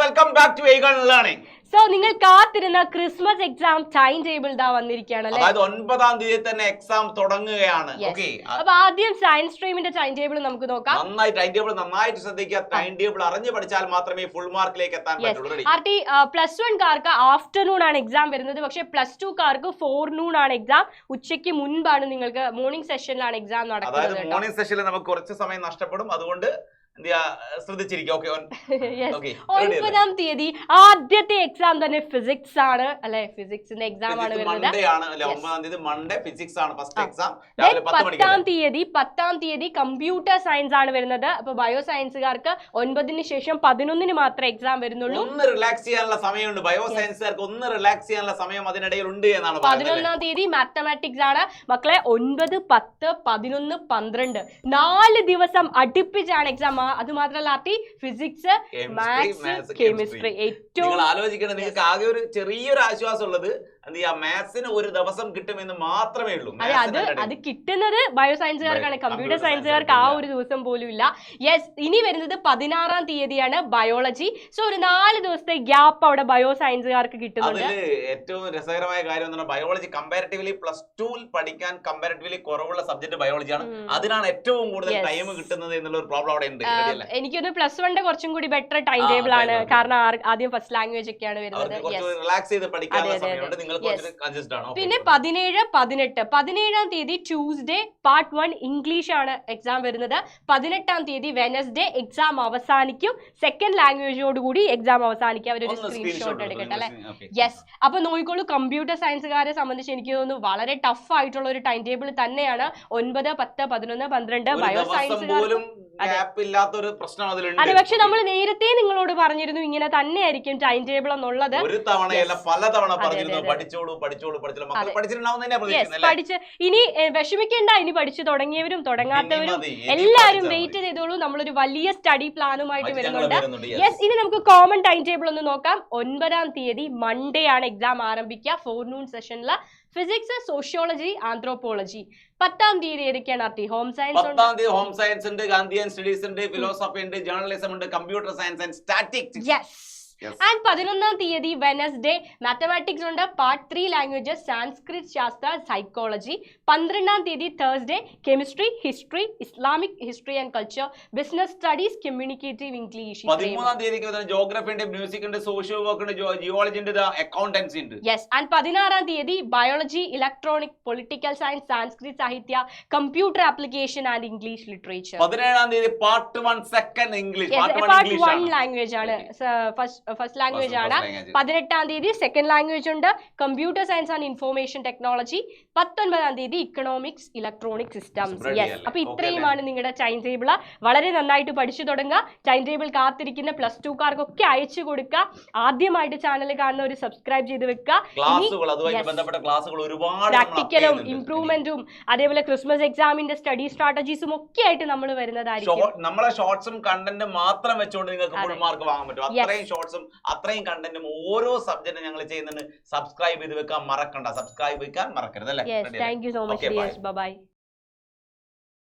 Welcome back to Aegon Learning. So നിങ്ങൾ കാത്തിരുന്ന Christmas exam time table ഇതാ വന്നിരിക്കുകയാണ് അല്ലേ? അതായത് 9-ാം തീയതി തന്നെ എക്സാം തുടങ്ങുകയാണ്. അപ്പൊ ആദ്യം സയൻസ് സ്ട്രീമിന്റെ ടൈം ടേബിൾ നമുക്ക് നോക്കാം. നന്നായി ടൈം ടേബിൾ നന്നായിട്ട് ശ്രദ്ധിക്കുക. ടൈം ടേബിൾ അറിഞ്ഞു പഠിച്ചാൽ മാത്രമേ ഫുൾ മാർക്കിലേക്ക് എത്താൻ പറ്റുള്ളൂ. +1 കാർക്ക് ആഫ്റ്റർനൂൺ ആണ് എക്സാം വരുന്നത്. പക്ഷേ +2 കാർക്ക് ഫോർനൂൺ ആണ് എക്സാം. ഉച്ചയ്ക്ക് മുൻപാണ് നിങ്ങൾക്ക് മോർണിംഗ് സെഷനിലാണ് എക്സാം നടക്കുന്നത്. അതായത് മോർണിംഗ് സെഷനിൽ നമുക്ക് കുറച്ച് സമയം നഷ്ടപ്പെടും. അതുകൊണ്ട് ശ്രദ്ധിച്ചിരിക്കും. 9-ാം തീയതി ആദ്യത്തെ എക്സാം തന്നെ ഫിസിക്സ് ആണ് അല്ലെ? ഫിസിക്സിന്റെ എക്സാം ആണ് വരുന്നത്. 9-ാം തീയതി മൺഡേ ഫിസിക്സ് ആണ് ഫസ്റ്റ് എക്സാം. 10-ാം തീയതി കമ്പ്യൂട്ടർ സയൻസ് ആണ് വരുന്നത്. അപ്പൊ ബയോ സയൻസുകാർക്ക് 9-ന് ശേഷം 11-ന് മാത്രമേ എക്സാം വരുന്നുള്ളൂ. ഒന്ന് റിലാക്സ് ചെയ്യാനുള്ള സമയമുണ്ട്. ബയോ സയൻസുകാർക്ക് ഒന്ന് റിലാക്സ് ചെയ്യാനുള്ള സമയം അതിനിടയിൽ ഉണ്ട് എന്നാണ്. 11-ാം തീയതി മാത്തമാറ്റിക്സ് ആണ് മക്കളെ. 9, 10, 11, 12 4 ദിവസം അടുപ്പിച്ചാണ് എക്സാം. അത് മാത്രമല്ല ഫിസിക്സ്, മാത്സ്, കെമിസ്ട്രി. ഏറ്റവും ആലോചിക്കണം, നിങ്ങൾക്ക് ആകെ ഒരു ചെറിയൊരു ആശ്വാസം ഉള്ളത് മാത്സിന് ഒരു ദിവസം കിട്ടുമെന്ന് മാത്രമേ ഉള്ളൂ. അത് കിട്ടുന്നത് ബയോ സയൻസുകാർക്കാണ്. കമ്പ്യൂട്ടർ സയൻസുകാർക്ക് ആ ഒരു ദിവസം പോലും ഇല്ല. യെസ്, ഇനി വരുന്നത് 16-ാം തീയതിയാണ് ബയോളജി. സോ ഒരു 4 ദിവസത്തെ ഗ്യാപ്പ് അവിടെ ബയോ സയൻസുകാർക്ക് കിട്ടുന്നുണ്ട്. ഏറ്റവും രസകരമായ കാര്യം എന്ന് പറഞ്ഞാൽ ബയോളജി കമ്പാരിറ്റീവ്ലി +2 പഠിക്കാൻ കമ്പാരിറ്റീവ്ലി കുറവുള്ള സബ്ജക്ട് ബയോളജിയാണ്. അതിനാണ് ഏറ്റവും കൂടുതൽ ടൈം കിട്ടുന്നത് എന്നുള്ള ഒരു പ്രോബ്ലം അവിടെ ഉണ്ട്. എനിക്കൊന്ന് +1 കുറച്ചും കൂടി ബെറ്റർ ടൈം ടേബിൾ ആണ്. കാരണം ആദ്യം ഫസ്റ്റ് ലാംഗ്വേജ് ഒക്കെയാണ് വരുന്നത്. റിലാക്സ് ചെയ്ത് പഠിക്കാനുള്ള സമയമുണ്ട്. പിന്നെ 17, 18 17-ാം തീയതി ട്യൂസ്ഡേ പാർട്ട് 1 ഇംഗ്ലീഷ് ആണ് എക്സാം വരുന്നത്. 18-ാം തീയതി വെനസ്ഡേ എക്സാം അവസാനിക്കും. സെക്കൻഡ് ലാംഗ്വേജോട് കൂടി എക്സാം അവസാനിക്കും. അവരൊരു സ്ക്രീൻഷോട്ട് എടുക്കട്ടെ അല്ലെ? യെസ്. അപ്പൊ നോക്കിക്കോളൂ, കമ്പ്യൂട്ടർ സയൻസുകാരെ സംബന്ധിച്ച് എനിക്ക് തോന്നുന്നു വളരെ ടഫ് ആയിട്ടുള്ള ഒരു ടൈം ടേബിൾ തന്നെയാണ്. 9, 10, 11, 12 ബയോ സയൻസുകാർക്കും അതെ. പക്ഷെ നമ്മൾ നേരത്തെ നിങ്ങളോട് പറഞ്ഞിരുന്നു ഇങ്ങനെ തന്നെയായിരിക്കും ടൈം ടേബിൾ എന്നുള്ളത്. ഒരു തവണയല്ല പലതവണ പറഞ്ഞിരുന്നു. പഠിച്ച് ഇനി വിഷമിക്കേണ്ട. ഇനി പഠിച്ചു തുടങ്ങിയവരും തുടങ്ങാത്തവരും എല്ലാവരും വെയിറ്റ് ചെയ്തോളൂ. നമ്മളൊരു വലിയ സ്റ്റഡി പ്ലാനുമായിട്ട് വരുന്നുണ്ട്. യെസ്, ഇനി നമുക്ക് കോമൺ ടൈം ടേബിൾ ഒന്ന് നോക്കാം. 9-ാം തീയതി മൺഡേ ആണ് എക്സാം ആരംഭിക്കുക. ഫോർനൂൺ സെഷനില് ഫിസിക്സ്, സോഷ്യോളജി, ആന്ത്രോപോളജി. 10-ാം തീയതി ഏതൊക്കെയാണ്? ഹോം സയൻസ് ഉണ്ട്. 10-ാം തീയതി ഹോം സയൻസ് ഉണ്ട്, ഗാന്ധിയൻ സ്റ്റഡീസ് ഉണ്ട്, ഫിലോസഫി ഉണ്ട്, ജേർണലിസം ഉണ്ട്, computer science and statistics. Yes. And 11-ാം തീയതി വെനസ്ഡേ മാത്തമാറ്റിക്സ് ഉണ്ട്, പാർട്ട് 3 ലാംഗ്വേജസ്, സാൻസ്ക്രിറ്റ്, ശാസ്ത്ര, സൈക്കോളജി. 12-ാം തീയതി Thursday chemistry, history, Islamic history and culture, business studies, communicative English. 13-ാം തീയതി ജോഗ്രഫി ഉണ്ട്, മ്യൂസിക് ഉണ്ട്, സോഷ്യോ വർക്ക് ഉണ്ട്, ജിയോളജി ഉണ്ട്, അക്കൗണ്ടൻസി ഉണ്ട്. യെസ്. ആൻഡ് 16-ാം തീയതി biology, electronic, political science, Sanskrit, സാഹിത്യ, computer application and English literature. 17-ാം തീയതി part 1 second English. Part 1 language ആണ്, ഫസ്റ്റ് ലാംഗ്വേജ് ആണ്. 18-ാം തീയതി സെക്കൻഡ് ലാംഗ്വേജ് ഉണ്ട്, computer science and information technology. 19-ാം തീയതി ഇക്കണോമിക്സ്, ഇലക്ട്രോണിക് സിസ്റ്റംസ്. യെസ്. അപ്പൊ ഇത്രയുമാണ് നിങ്ങളുടെ ടൈം ടേബിൾ. വളരെ നന്നായിട്ട് പഠിച്ചു തുടങ്ങുക. ടൈം ടേബിൾ കാത്തിരിക്കുന്ന +2 കാർക്കൊക്കെ അയച്ചു കൊടുക്കുക. ആദ്യമായിട്ട് ചാനൽ കാണുന്ന ഒരു സബ്സ്ക്രൈബ് ചെയ്ത് വെക്കുക. പ്രാക്ടിക്കലും ഇംപ്രൂവ്മെന്റും അതേപോലെ ക്രിസ്മസ് എക്സാമിന്റെ സ്റ്റഡി സ്ട്രാറ്റജീസും ഒക്കെ ആയിട്ട് നമ്മൾ വരുന്നതായിരിക്കും. നമ്മളെ ഷോർട്സും കണ്ടന്റും മാത്രം വെച്ചുകൊണ്ട് നിങ്ങൾക്ക് ഫുൾ മാർക്ക് വാങ്ങാൻ പറ്റും. അത്രയും ഷോർട്സും അത്രയും കണ്ടന്റും ഓരോ സബ്ജക്റ്റും ഞങ്ങൾ ചെയ്യുന്നുണ്ട്. സബ്സ്ക്രൈബ് ചെയ്ത് വെക്കാൻ മറക്കണ്ട. സബ്സ്ക്രൈബ് ചെയ്യാൻ മറക്കരുത് അല്ലേ? Thank you so much. Bye bye.